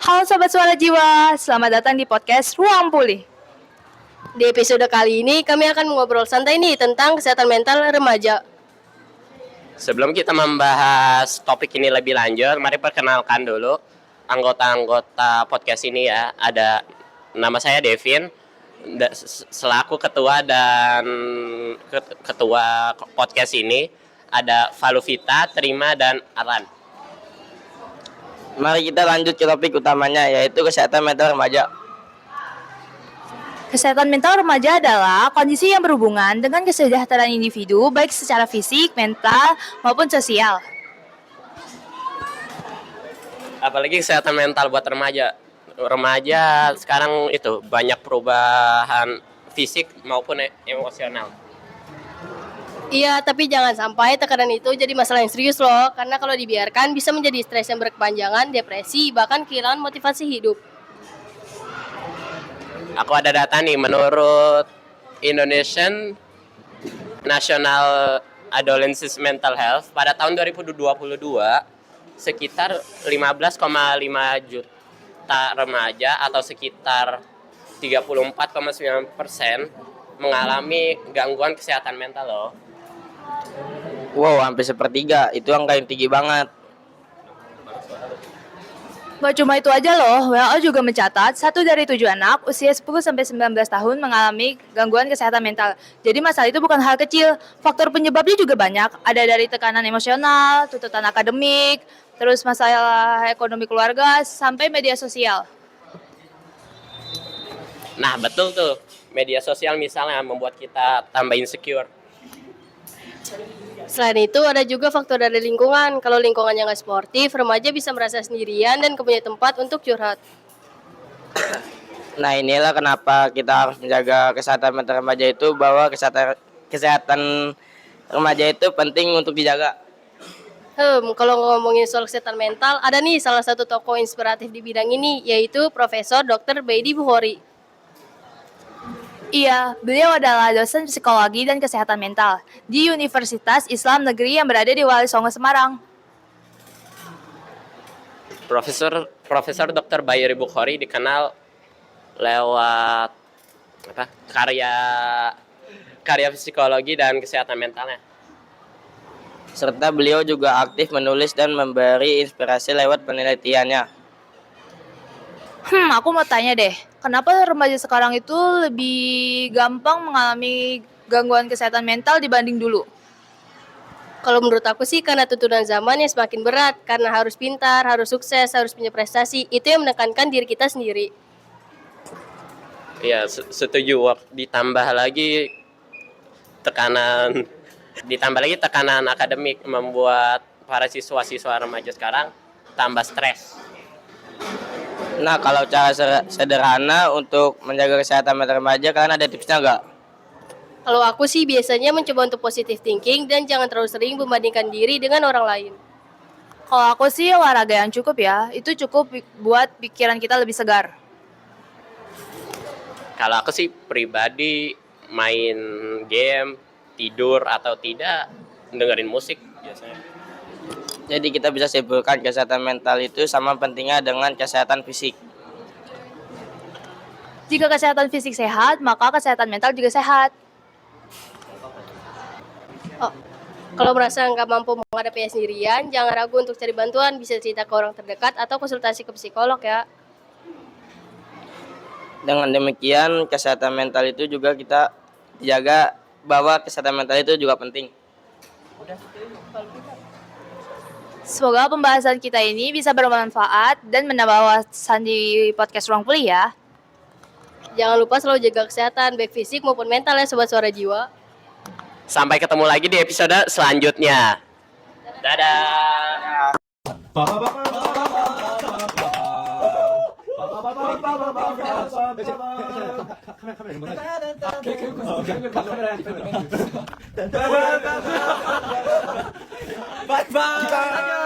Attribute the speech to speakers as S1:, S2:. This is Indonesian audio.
S1: Halo Sobat Suara Jiwa, selamat datang di podcast Ruang Pulih.
S2: Di episode kali ini kami akan ngobrol santai nih tentang kesehatan mental remaja.
S3: Sebelum kita membahas topik ini lebih lanjut, mari perkenalkan dulu anggota-anggota podcast ini ya. Ada nama saya Devin, selaku ketua dan ketua podcast ini. Ada Valuvita, Terima, dan Aran.
S4: Mari kita lanjut ke topik utamanya, yaitu kesehatan mental remaja.
S1: Kesehatan mental remaja adalah kondisi yang berhubungan dengan kesejahteraan individu baik secara fisik, mental, maupun sosial.
S3: Apalagi kesehatan mental buat remaja. Remaja sekarang itu banyak perubahan fisik maupun emosional.
S2: Iya, tapi jangan sampai tekanan itu jadi masalah yang serius loh. Karena kalau dibiarkan bisa menjadi stres yang berkepanjangan, depresi, bahkan kehilangan motivasi hidup.
S3: Aku ada data nih, menurut Indonesian National Adolescent Mental Health pada tahun 2022 sekitar 15,5 juta remaja atau sekitar 34,9% mengalami gangguan kesehatan mental loh.
S4: Wow, hampir sepertiga. Itu angka yang tinggi banget.
S1: Gak cuma itu aja loh, WHO juga mencatat 1 dari 7 anak usia 10-19 tahun mengalami gangguan kesehatan mental. Jadi masalah itu bukan hal kecil, faktor penyebabnya juga banyak. Ada dari tekanan emosional, tuntutan akademik, terus masalah ekonomi keluarga, sampai media sosial.
S3: Nah betul tuh, media sosial misalnya membuat kita tambah insecure.
S2: Selain itu ada juga faktor dari lingkungan. Kalau lingkungannya nggak sportif, remaja bisa merasa sendirian dan kepunya tempat untuk curhat.
S4: Nah, inilah kenapa kita harus menjaga kesehatan mental remaja itu, bahwa kesehatan remaja itu penting untuk dijaga.
S2: Kalau ngomongin soal kesehatan mental, ada nih salah satu tokoh inspiratif di bidang ini, yaitu Profesor Dr. Baidi Bukhori.
S1: Iya, beliau adalah dosen psikologi dan kesehatan mental di Universitas Islam Negeri yang berada di Wali Songo, Semarang.
S3: Profesor Dr. Baidi Bukhori dikenal lewat karya psikologi dan kesehatan mentalnya.
S4: Serta beliau juga aktif menulis dan memberi inspirasi lewat penelitiannya.
S1: Aku mau tanya deh, kenapa remaja sekarang itu lebih gampang mengalami gangguan kesehatan mental dibanding dulu?
S2: Kalau menurut aku sih karena tuntutan zaman yang semakin berat, karena harus pintar, harus sukses, harus punya prestasi, itu yang menekankan diri kita sendiri.
S3: Iya, setuju. Ditambah lagi tekanan akademik membuat para siswa-siswa remaja sekarang tambah stres.
S4: Nah, kalau cara sederhana untuk menjaga kesehatan mental remaja, kalian ada tipsnya nggak?
S2: Kalau aku sih biasanya mencoba untuk positive thinking dan jangan terlalu sering membandingkan diri dengan orang lain.
S1: Kalau aku sih olahraga yang cukup ya, itu cukup buat pikiran kita lebih segar.
S3: Kalau aku sih pribadi main game, tidur atau tidak, dengerin musik biasanya.
S4: Jadi kita bisa simpulkan kesehatan mental itu sama pentingnya dengan kesehatan fisik.
S1: Jika kesehatan fisik sehat, maka kesehatan mental juga sehat.
S2: Kalau merasa nggak mampu menghadapinya sendirian, jangan ragu untuk cari bantuan, bisa cerita ke orang terdekat atau konsultasi ke psikolog ya.
S4: Dengan demikian, kesehatan mental itu juga kita jaga, bahwa kesehatan mental itu juga penting.
S1: Semoga pembahasan kita ini bisa bermanfaat dan menambah wawasan di podcast Ruang Pulih ya.
S2: Jangan lupa selalu jaga kesehatan, baik fisik maupun mental ya Sobat Suara Jiwa.
S3: Sampai ketemu lagi di episode selanjutnya. Dadah.
S5: Bye bye.